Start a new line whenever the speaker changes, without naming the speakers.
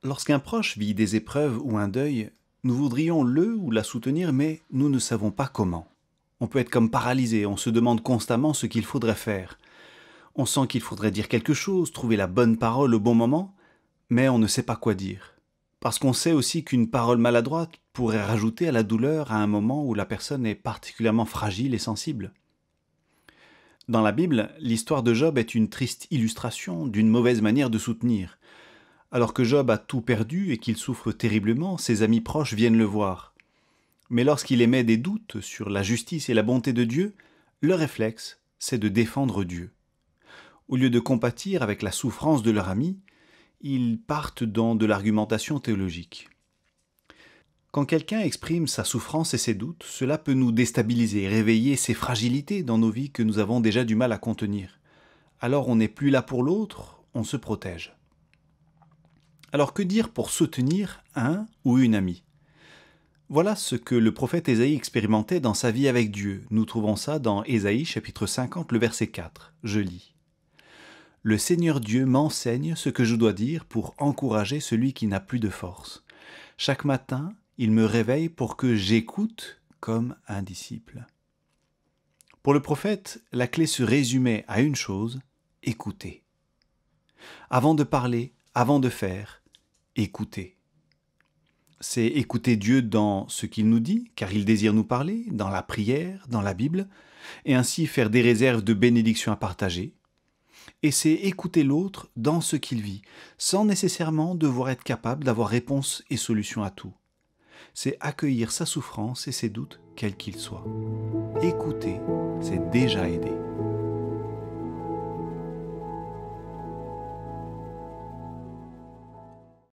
Lorsqu'un proche vit des épreuves ou un deuil, nous voudrions le ou la soutenir, mais nous ne savons pas comment. On peut être comme paralysé, on se demande constamment ce qu'il faudrait faire. On sent qu'il faudrait dire quelque chose, trouver la bonne parole au bon moment, mais on ne sait pas quoi dire. Parce qu'on sait aussi qu'une parole maladroite pourrait rajouter à la douleur à un moment où la personne est particulièrement fragile et sensible. Dans la Bible, l'histoire de Job est une triste illustration d'une mauvaise manière de soutenir. Alors que Job a tout perdu et qu'il souffre terriblement, ses amis proches viennent le voir. Mais lorsqu'il émet des doutes sur la justice et la bonté de Dieu, le réflexe, c'est de défendre Dieu. Au lieu de compatir avec la souffrance de leur ami, ils partent dans de l'argumentation théologique. Quand quelqu'un exprime sa souffrance et ses doutes, cela peut nous déstabiliser, réveiller ces fragilités dans nos vies que nous avons déjà du mal à contenir. Alors on n'est plus là pour l'autre, on se protège. Alors que dire pour soutenir un ou une amie ? Voilà ce que le prophète Ésaïe expérimentait dans sa vie avec Dieu. Nous trouvons ça dans Ésaïe chapitre 50, le verset 4. Je lis. « Le Seigneur Dieu m'enseigne ce que je dois dire pour encourager celui qui n'a plus de force. Chaque matin, il me réveille pour que j'écoute comme un disciple. » Pour le prophète, la clé se résumait à une chose, écouter. Avant de parler, avant de faire, écouter. C'est écouter Dieu dans ce qu'il nous dit, car il désire nous parler, dans la prière, dans la Bible, et ainsi faire des réserves de bénédictions à partager. Et c'est écouter l'autre dans ce qu'il vit, sans nécessairement devoir être capable d'avoir réponse et solution à tout. C'est accueillir sa souffrance et ses doutes, quels qu'ils soient. Écouter, c'est déjà aider.